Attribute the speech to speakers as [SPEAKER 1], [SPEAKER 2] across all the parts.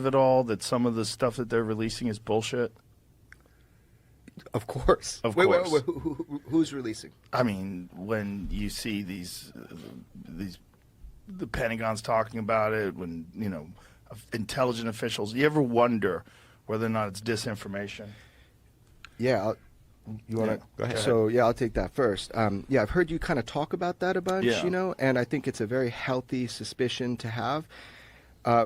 [SPEAKER 1] at all that some of the stuff that they're releasing is bullshit?
[SPEAKER 2] Of course.
[SPEAKER 1] Of
[SPEAKER 2] wait,
[SPEAKER 1] course.
[SPEAKER 2] Wait, who's releasing?
[SPEAKER 1] I mean, when you see these, the Pentagon's talking about it, when, intelligent officials, you ever wonder whether or not it's disinformation?
[SPEAKER 2] Yeah. You want to
[SPEAKER 3] go ahead?
[SPEAKER 2] So, yeah, I'll take that first. Yeah, I've heard you kind of talk about that a bunch,
[SPEAKER 1] Yeah.
[SPEAKER 2] and I think it's a very healthy suspicion to have.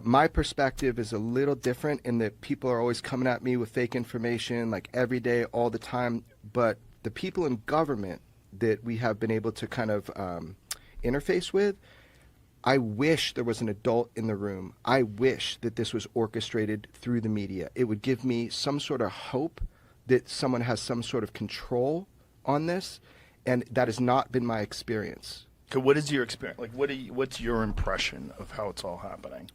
[SPEAKER 2] My perspective is a little different in that people are always coming at me with fake information, like every day, all the time. But the people in government that we have been able to kind of interface with, I wish there was an adult in the room. I wish that this was orchestrated through the media. It would give me some sort of hope that someone has some sort of control on this, and that has not been my experience.
[SPEAKER 1] So what is your experience? Like, what's your impression of how it's all happening?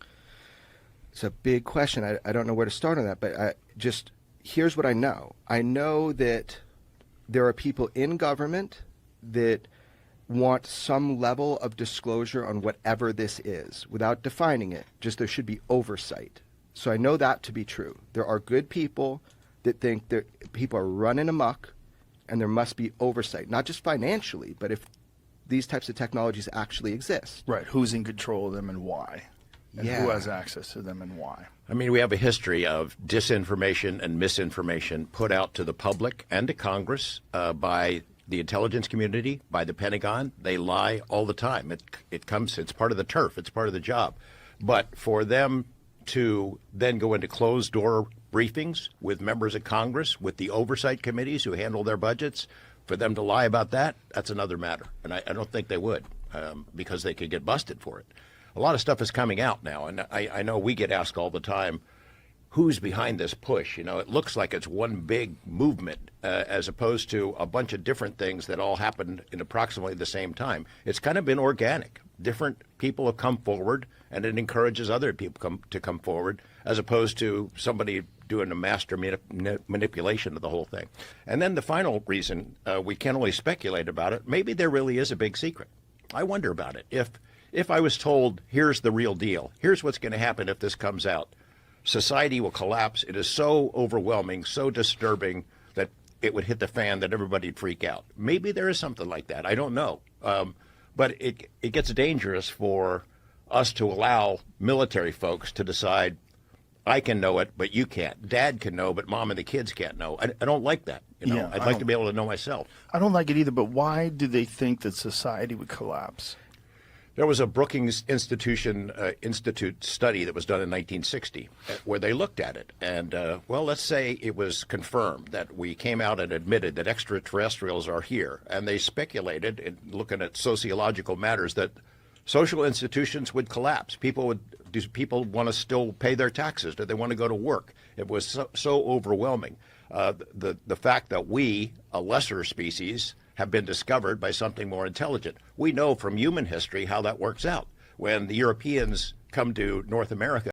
[SPEAKER 2] It's a big question. I don't know where to start on that, but here's what I know. I know that there are people in government that want some level of disclosure on whatever this is, without defining it. Just there should be oversight. So I know that to be true. There are good people that think that people are running amok, and there must be oversight, not just financially, but if these types of technologies actually exist.
[SPEAKER 1] Right. Who's in control of them and why? And who has access to them and why?
[SPEAKER 3] I mean, we have a history of disinformation and misinformation put out to the public and to Congress by the intelligence community, by the Pentagon. They lie all the time. It's part of the turf. It's part of the job. But for them to then go into closed-door briefings with members of Congress, with the oversight committees who handle their budgets, for them to lie about that, that's another matter. And I don't think they would because they could get busted for it. A lot of stuff is coming out now, and I know we get asked all the time, who's behind this push? It looks like it's one big movement as opposed to a bunch of different things that all happened in approximately the same time. It's kind of been organic. Different people have come forward, and it encourages other people to come forward, as opposed to somebody doing a master manipulation of the whole thing. And then the final reason we can only speculate about it, maybe there really is a big secret. I wonder about it. If I was told, here's the real deal, here's what's going to happen if this comes out, society will collapse. It is so overwhelming, so disturbing that it would hit the fan, that everybody'd freak out. Maybe there is something like that. I don't know. But it gets dangerous for us to allow military folks to decide, I can know it, but you can't. Dad can know, but mom and the kids can't know. I don't like that.
[SPEAKER 1] Yeah,
[SPEAKER 3] I'd like to be able to know myself.
[SPEAKER 1] I don't like it either, but why do they think that society would collapse?
[SPEAKER 3] There was a Brookings Institute study that was done in 1960 where they looked at it. And, let's say it was confirmed that we came out and admitted that extraterrestrials are here. And they speculated, in looking at sociological matters, that social institutions would collapse. Do people want to still pay their taxes? Do they want to go to work? It was so overwhelming. The fact that we, a lesser species, have been discovered by something more intelligent. We know from human history how that works out. When the Europeans come to North America